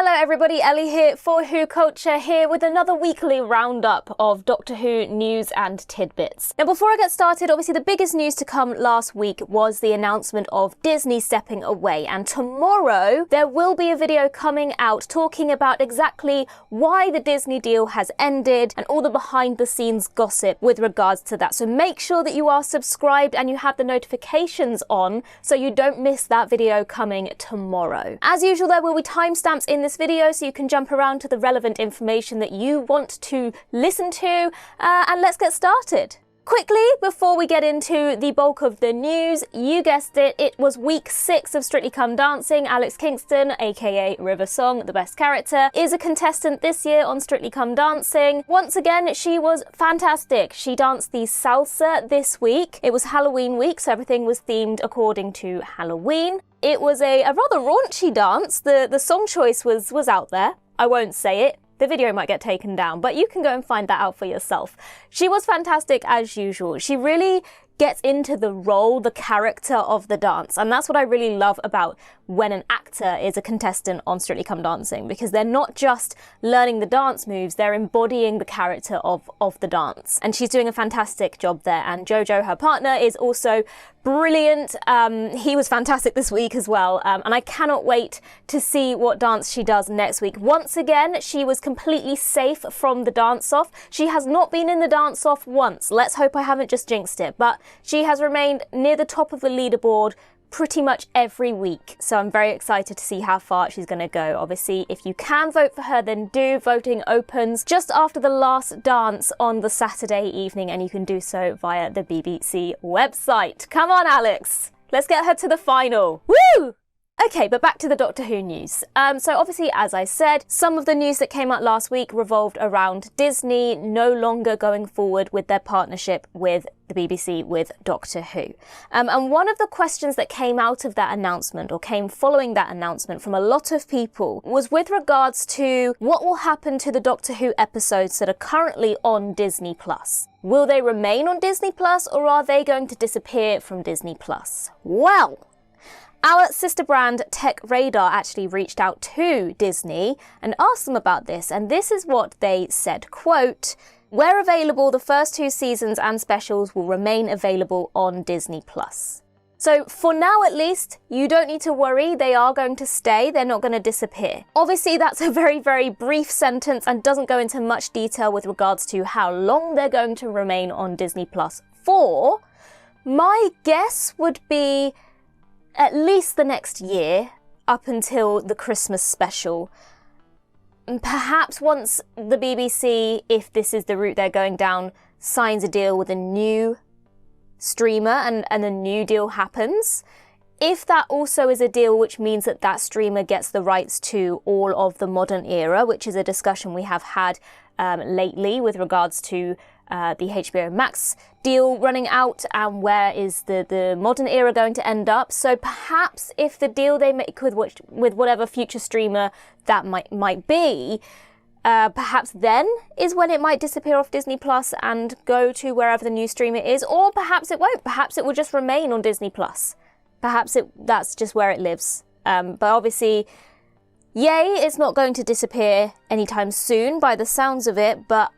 Hello everybody, Ellie here for WhoCulture, here with another weekly roundup of Doctor Who news and tidbits. Now before I get started, obviously the biggest news to come last week was the announcement of Disney stepping away, and tomorrow there will be a video coming out talking about exactly why the Disney deal has ended and all the behind the scenes gossip with regards to that. So make sure that you are subscribed and you have the notifications on so you don't miss that video coming tomorrow. As usual, there will be timestamps in this video so you can jump around to the relevant information that you want to listen to, and let's get started. Quickly, before we get into the bulk of the news, you guessed it, it was week 6 of Strictly Come Dancing. Alex Kingston, aka River Song, the best character, is a contestant this year on Strictly Come Dancing. Once again, she was fantastic. She danced the salsa this week. It was Halloween week, so everything was themed according to Halloween. It was a rather raunchy dance. The song choice was out there. I won't say it. The video might get taken down, but you can go and find that out for yourself. She was fantastic as usual. She really gets into the role, the character of the dance. And that's what I really love about when an actor is a contestant on Strictly Come Dancing, because they're not just learning the dance moves, they're embodying the character of the dance. And she's doing a fantastic job there. And Jojo, her partner, is also brilliant. He was fantastic this week as well. And I cannot wait to see what dance she does next week. Once again, she was completely safe from the dance-off. She has not been in the dance-off once. Let's hope I haven't just jinxed it. But she has remained near the top of the leaderboard pretty much every week. So I'm very excited to see how far she's going to go. Obviously, if you can vote for her, then do. Voting opens just after the last dance on the Saturday evening, and you can do so via the BBC website. Come on, Alex. Let's get her to the final. Woo! Okay, but back to the Doctor Who news. So obviously, as I said, some of the news that came out last week revolved around Disney no longer going forward with their partnership with the BBC with Doctor Who. And one of the questions that came out of that announcement, or came following that announcement from a lot of people, was with regards to what will happen to the Doctor Who episodes that are currently on Disney+. Will they remain on Disney+, or are they going to disappear from Disney+? Well, our sister brand Tech Radar actually reached out to Disney and asked them about this, and this is what they said, quote, "Where available, the first 2 seasons and specials will remain available on Disney+. So for now at least, you don't need to worry, they are going to stay, they're not going to disappear. Obviously that's a very, very brief sentence and doesn't go into much detail with regards to how long they're going to remain on Disney+ for. My guess would be at least the next year, up until the Christmas special. Perhaps once the BBC, if this is the route they're going down, signs a deal with a new streamer and a new deal happens. If that also is a deal which means that that streamer gets the rights to all of the modern era, which is a discussion we have had lately with regards to the HBO Max deal running out, and where is the modern era going to end up. So perhaps if the deal they make with whatever future streamer that might be, perhaps then is when it might disappear off Disney Plus and go to wherever the new streamer is, or perhaps it won't. Perhaps it will just remain on Disney Plus. Perhaps that's just where it lives. But obviously, yay, it's not going to disappear anytime soon by the sounds of it, but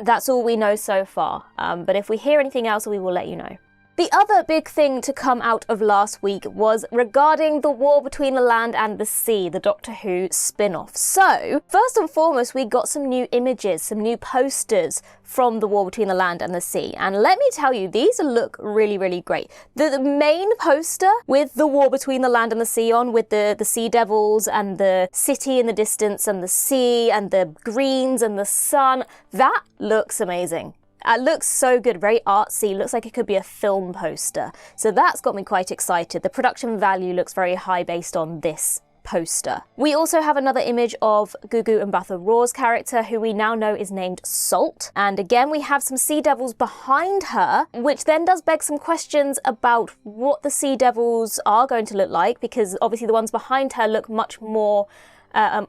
that's all we know so far. But if we hear anything else, we will let you know. The other big thing to come out of last week was regarding the war between the land and the sea, the Doctor Who spin-off. So, first and foremost, we got some new images, some new posters from the war between the land and the sea. And let me tell you, these look really, really great. The main poster with the war between the land and the sea on, with the sea devils and the city in the distance and the sea and the greens and the sun, that looks amazing. It looks so good, very artsy, looks like it could be a film poster. So that's got me quite excited. The production value looks very high based on this poster. We also have another image of Gugu Mbatha Raw's character, who we now know is named Salt. And again, we have some sea devils behind her, which then does beg some questions about what the sea devils are going to look like, because obviously the ones behind her look much more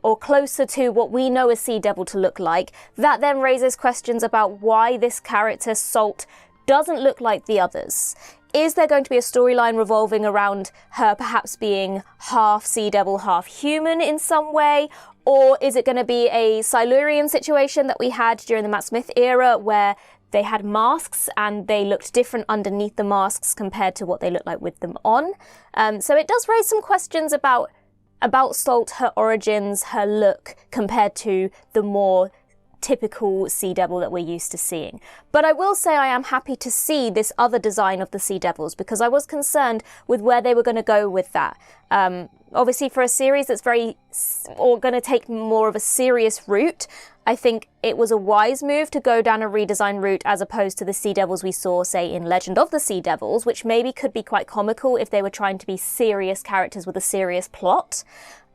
or closer to what we know a sea devil to look like. That then raises questions about why this character, Salt, doesn't look like the others. Is there going to be a storyline revolving around her perhaps being half sea devil, half human in some way? Or is it going to be a Silurian situation that we had during the Matt Smith era where they had masks and they looked different underneath the masks compared to what they looked like with them on? So it does raise some questions about Salt, her origins, her look, compared to the more typical Sea Devil that we're used to seeing. But I will say I am happy to see this other design of the Sea Devils, because I was concerned with where they were going to go with that. Obviously for a series that's going to take more of a serious route, I think it was a wise move to go down a redesign route as opposed to the Sea Devils we saw, say, in Legend of the Sea Devils, which maybe could be quite comical if they were trying to be serious characters with a serious plot.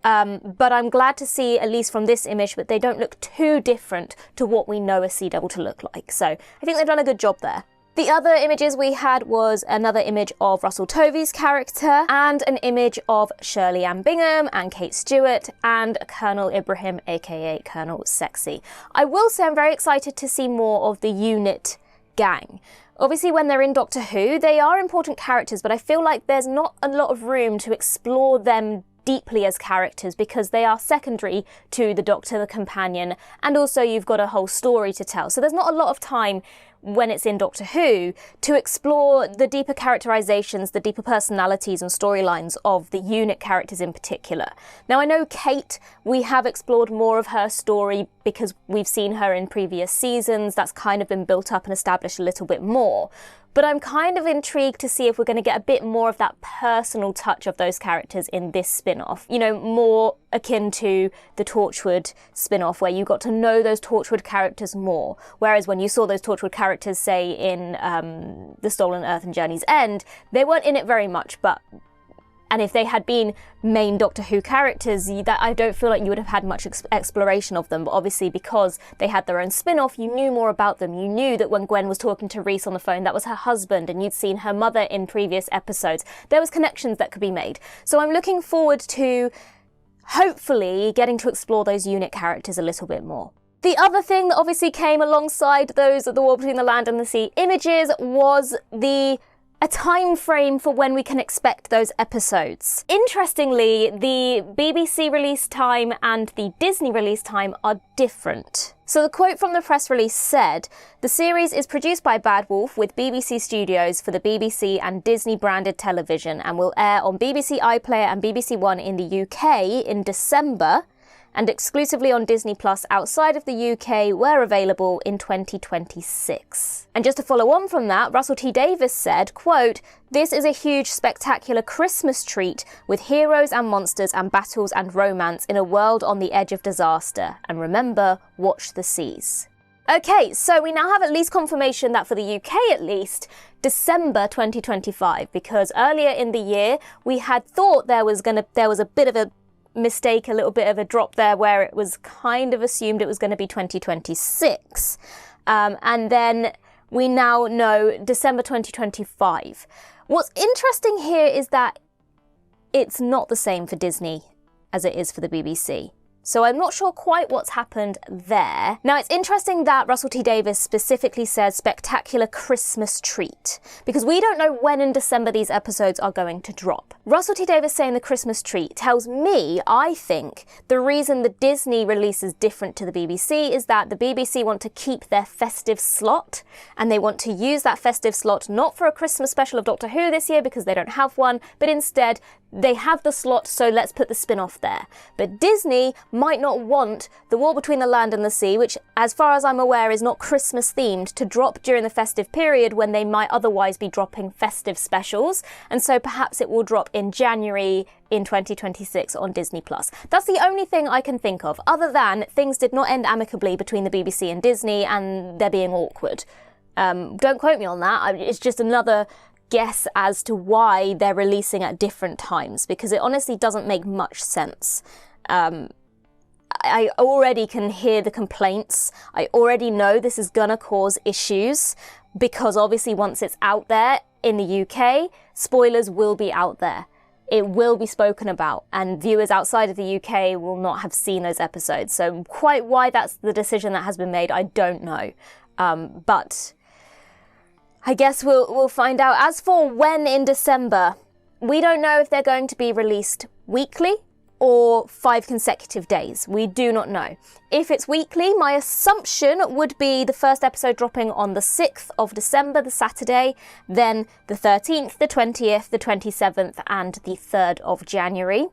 But I'm glad to see, at least from this image, that they don't look too different to what we know a Sea Devil to look like. So I think they've done a good job there. The other images we had was another image of Russell T Davies' character and an image of Shirley Ann Bingham and Kate Stewart and Colonel Ibrahim, aka Colonel Sexy. I will say I'm very excited to see more of the unit gang. Obviously, when they're in Doctor Who, they are important characters, but I feel like there's not a lot of room to explore them deeply as characters because they are secondary to the Doctor, the companion, and also you've got a whole story to tell. So there's not a lot of time when it's in Doctor Who to explore the deeper characterizations, the deeper personalities and storylines of the unit characters in particular. Now I know Kate, we have explored more of her story because we've seen her in previous seasons. That's kind of been built up and established a little bit more. But I'm kind of intrigued to see if we're going to get a bit more of that personal touch of those characters in this spin-off. You know, more akin to the Torchwood spin-off, where you got to know those Torchwood characters more. Whereas when you saw those Torchwood characters, say, in The Stolen Earth and Journey's End, they weren't in it very much, and if they had been main Doctor Who characters, that I don't feel like you would have had much exploration of them. But obviously, because they had their own spin-off, you knew more about them. You knew that when Gwen was talking to Rhys on the phone, that was her husband, and you'd seen her mother in previous episodes. There was connections that could be made. So I'm looking forward to, hopefully, getting to explore those unit characters a little bit more. The other thing that obviously came alongside those of the War Between the Land and the Sea images was a time frame for when we can expect those episodes. Interestingly, the BBC release time and the Disney release time are different. So the quote from the press release said, "The series is produced by Bad Wolf with BBC Studios for the BBC and Disney branded television and will air on BBC iPlayer and BBC One in the UK in December and exclusively on Disney Plus outside of the UK where available in 2026. And just to follow on from that, Russell T Davies said, quote, "This is a huge, spectacular Christmas treat with heroes and monsters and battles and romance in a world on the edge of disaster. And remember, watch the seas." Okay, so we now have at least confirmation that for the UK at least, December 2025, because earlier in the year we had thought there was a bit of a mistake, a little bit of a drop there where it was kind of assumed it was going to be 2026. And then we now know December 2025. What's interesting here is that it's not the same for Disney as it is for the BBC. So I'm not sure quite what's happened there. Now, it's interesting that Russell T Davies specifically says spectacular Christmas treat, because we don't know when in December these episodes are going to drop. Russell T Davies saying the Christmas treat tells me, I think, the reason the Disney release is different to the BBC is that the BBC want to keep their festive slot, and they want to use that festive slot not for a Christmas special of Doctor Who this year because they don't have one, but instead they have the slot, so let's put the spin-off there. But Disney might not want The War Between the Land and the Sea, which, as far as I'm aware, is not Christmas themed, to drop during the festive period when they might otherwise be dropping festive specials. And so perhaps it will drop in January in 2026 on Disney+. That's the only thing I can think of, other than things did not end amicably between the BBC and Disney and they're being awkward. Don't quote me on that. It's just another guess as to why they're releasing at different times, because it honestly doesn't make much sense. I already can hear the complaints. I already know this is gonna cause issues, because obviously once it's out there in the UK, spoilers will be out there. It will be spoken about, and viewers outside of the UK will not have seen those episodes. So quite why that's the decision that has been made, I don't know. But I guess we'll find out. As for when in December, we don't know if they're going to be released weekly or 5 consecutive days. We do not know. If it's weekly, my assumption would be the first episode dropping on the 6th of December, the Saturday, then the 13th, the 20th, the 27th, and the 3rd of January.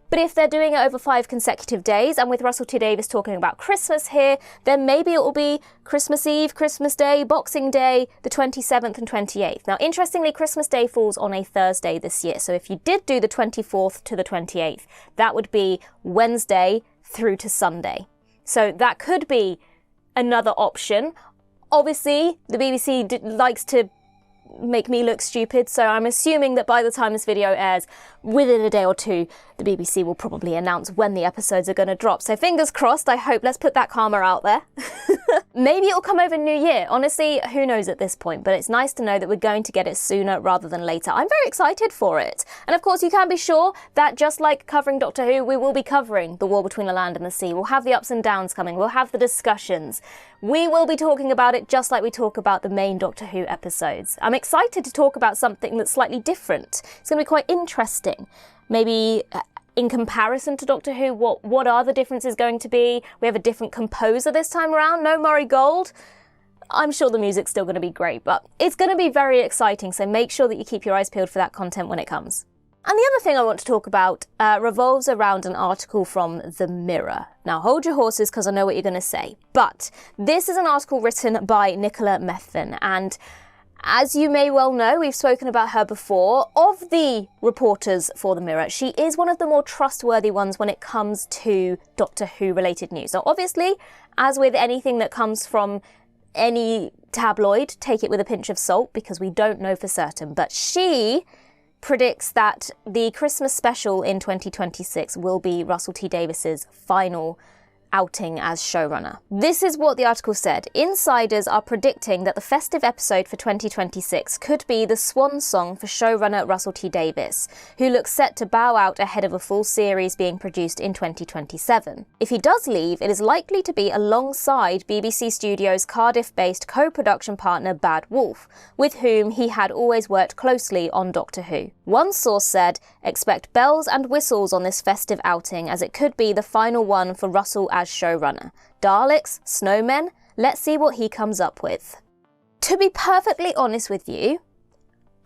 But if they're doing it over 5 consecutive days, and with Russell T Davies talking about Christmas here, then maybe it will be Christmas Eve, Christmas Day, Boxing Day, the 27th and 28th. Now, interestingly, Christmas Day falls on a Thursday this year. So if you did do the 24th to the 28th, that would be Wednesday through to Sunday. So that could be another option. Obviously, the BBC likes to make me look stupid, so I'm assuming that by the time this video airs, within a day or two, the BBC will probably announce when the episodes are going to drop. So fingers crossed, I hope. Let's put that karma out there. Maybe it'll come over New Year. Honestly, who knows at this point, but it's nice to know that we're going to get it sooner rather than later. I'm very excited for it. And of course, you can be sure that just like covering Doctor Who, we will be covering the war between the land and the sea. We'll have the ups and downs coming. We'll have the discussions. We will be talking about it just like we talk about the main Doctor Who episodes. I'm excited to talk about something that's slightly different. It's going to be quite interesting. Maybe in comparison to Doctor Who, what are the differences going to be? We have a different composer this time around, no Murray Gold. I'm sure the music's still going to be great, but it's going to be very exciting, so make sure that you keep your eyes peeled for that content when it comes. And the other thing I want to talk about revolves around an article from The Mirror. Now, hold your horses because I know what you're going to say. But this is an article written by Nicola Methven, and as you may well know, we've spoken about her before. Of the reporters for The Mirror, she is one of the more trustworthy ones when it comes to Doctor Who related news. Now, obviously, as with anything that comes from any tabloid, take it with a pinch of salt because we don't know for certain. But she predicts that the Christmas special in 2026 will be Russell T Davies's final outing as showrunner. This is what the article said. Insiders are predicting that the festive episode for 2026 could be the swan song for showrunner Russell T Davies, who looks set to bow out ahead of a full series being produced in 2027. If he does leave, it is likely to be alongside BBC Studios' Cardiff-based co-production partner Bad Wolf, with whom he had always worked closely on Doctor Who. One source said, "Expect bells and whistles on this festive outing, as it could be the final one for Russell as showrunner. Daleks, snowmen, let's see what he comes up with." To be perfectly honest with you,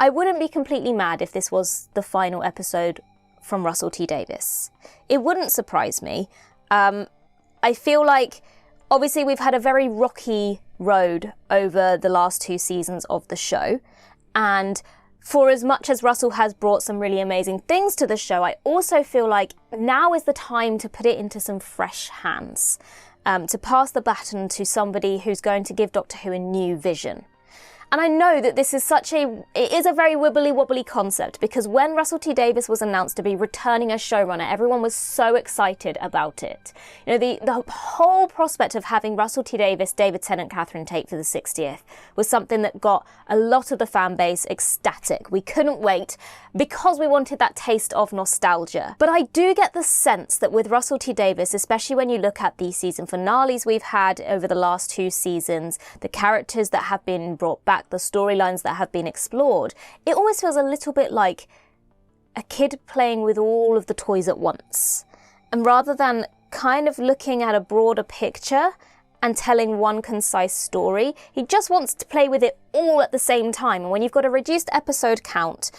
I wouldn't be completely mad if this was the final episode from Russell T Davies. It wouldn't surprise me. I feel like, obviously, we've had a very rocky road over the last 2 seasons of the show, and for as much as Russell has brought some really amazing things to the show, I also feel like now is the time to put it into some fresh hands, to pass the baton to somebody who's going to give Doctor Who a new vision. And I know that this is it is a very wibbly-wobbly concept, because when Russell T Davies was announced to be returning as showrunner, everyone was so excited about it. You know, the whole prospect of having Russell T Davies, David Tennant, Catherine Tate for the 60th was something that got a lot of the fan base ecstatic. We couldn't wait because we wanted that taste of nostalgia. But I do get the sense that with Russell T Davies, especially when you look at the season finales we've had over the last 2 seasons, the characters that have been brought back, the storylines that have been explored, it almost feels a little bit like a kid playing with all of the toys at once. And rather than kind of looking at a broader picture and telling one concise story, he just wants to play with it all at the same time. And when you've got a reduced episode count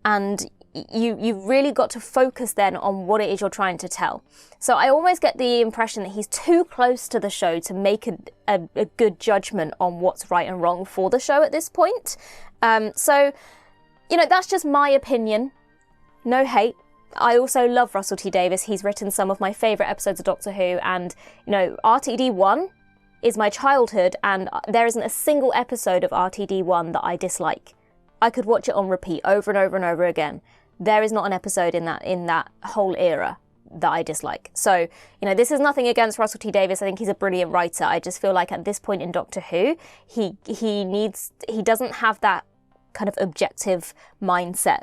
and you've really got to focus then on what it is you're trying to tell. So I almost get the impression that he's too close to the show to make a good judgment on what's right and wrong for the show at this point. So, you know, that's just my opinion. No hate. I also love Russell T Davies. He's written some of my favourite episodes of Doctor Who, and, you know, RTD1 is my childhood, and there isn't a single episode of RTD1 that I dislike. I could watch it on repeat over and over and over again. There is not an episode in that whole era that I dislike. So, you know, this is nothing against Russell T Davies. I think he's a brilliant writer. I just feel like at this point in Doctor Who, he doesn't have that kind of objective mindset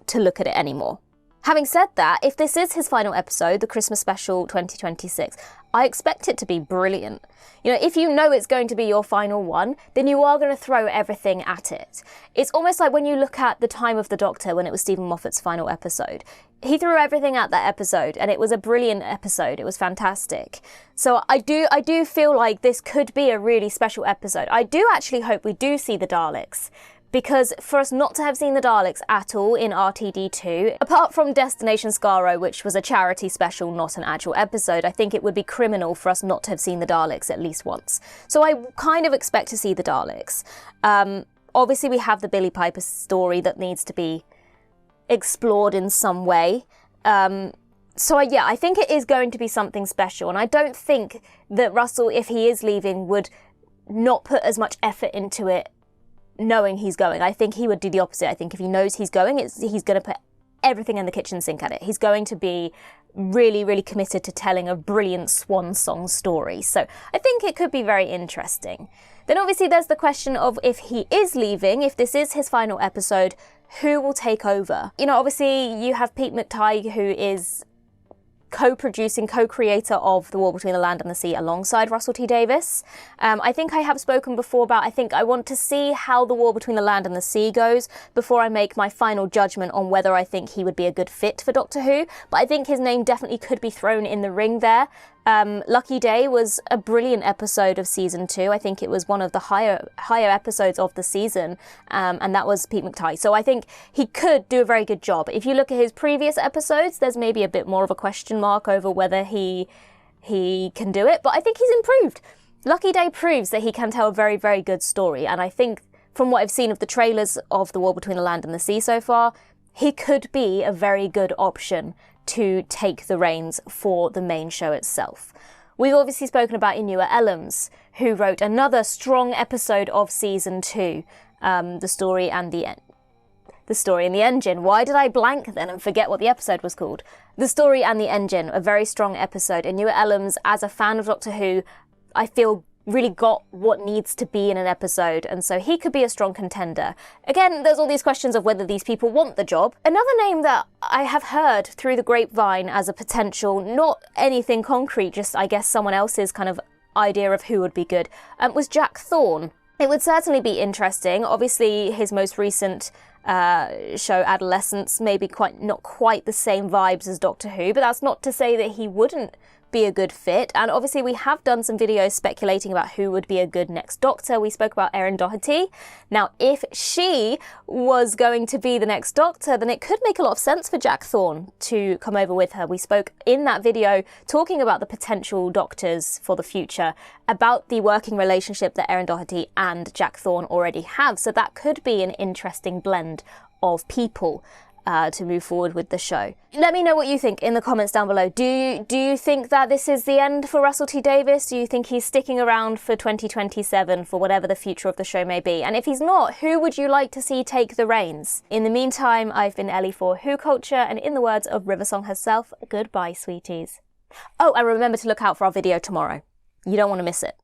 to look at it anymore. Having said that, if this is his final episode, the Christmas special 2026, I expect it to be brilliant. You know, if you know it's going to be your final one, then you are going to throw everything at it. It's almost like when you look at The Time of the Doctor, when it was Stephen Moffat's final episode. He threw everything at that episode, and it was a brilliant episode. It was fantastic. So I do feel like this could be a really special episode. I do actually hope we do see the Daleks, because for us not to have seen the Daleks at all in RTD2, apart from Destination Skaro, which was a charity special, not an actual episode, I think it would be criminal for us not to have seen the Daleks at least once. So I kind of expect to see the Daleks. Obviously we have the Billie Piper story that needs to be explored in some way. Yeah, I think it is going to be something special, and I don't think that Russell, if he is leaving, would not put as much effort into it knowing he's going. I think he would do the opposite. I think if he knows he's going, he's going to put everything in the kitchen sink at it. He's going to be really, really committed to telling a brilliant swan song story. So I think it could be very interesting. Then obviously there's the question of, if he is leaving, if this is his final episode, who will take over? You know, obviously you have Pete McTighe, who is co-producing, co-creator of The War Between the Land and the Sea alongside Russell T Davies. I think I have spoken before about, I think I want to see how The War Between the Land and the Sea goes before I make my final judgment on whether I think he would be a good fit for Doctor Who. But I think his name definitely could be thrown in the ring there. Lucky Day was a brilliant episode of season 2. I think it was one of the higher episodes of the season, and that was Pete McTighe. So I think he could do a very good job. If you look at his previous episodes, there's maybe a bit more of a question mark over whether he can do it, but I think he's improved. Lucky Day proves that he can tell a very, very good story, and I think from what I've seen of the trailers of The War Between the Land and the Sea so far, he could be a very good option to take the reins for the main show itself. We've obviously spoken about Inua Ellams, who wrote another strong episode of season 2, The Story and the Engine. Why did I blank then and forget what the episode was called? The Story and the Engine, a very strong episode. Inua Ellams, as a fan of Doctor Who, I feel really got what needs to be in an episode, and so he could be a strong contender. Again, there's all these questions of whether these people want the job. Another name that I have heard through the grapevine as a potential, not anything concrete, just I guess someone else's kind of idea of who would be good, was Jack Thorne. It would certainly be interesting. Obviously, his most recent show, Adolescence, maybe not quite the same vibes as Doctor Who, but that's not to say that he wouldn't be a good fit. And obviously we have done some videos speculating about who would be a good next Doctor. We spoke about Erin Doherty. Now, if she was going to be the next Doctor, then it could make a lot of sense for Jack Thorne to come over with her. We spoke in that video talking about the potential Doctors for the future, about the working relationship that Erin Doherty and Jack Thorne already have. So that could be an interesting blend of people to move forward with the show. Let me know what you think in the comments down below. Do you think that this is the end for Russell T Davies? Do you think he's sticking around for 2027 for whatever the future of the show may be? And if he's not, who would you like to see take the reins? In the meantime, I've been Ellie for WhoCulture, and in the words of Riversong herself, goodbye, sweeties. Oh, and remember to look out for our video tomorrow. You don't want to miss it.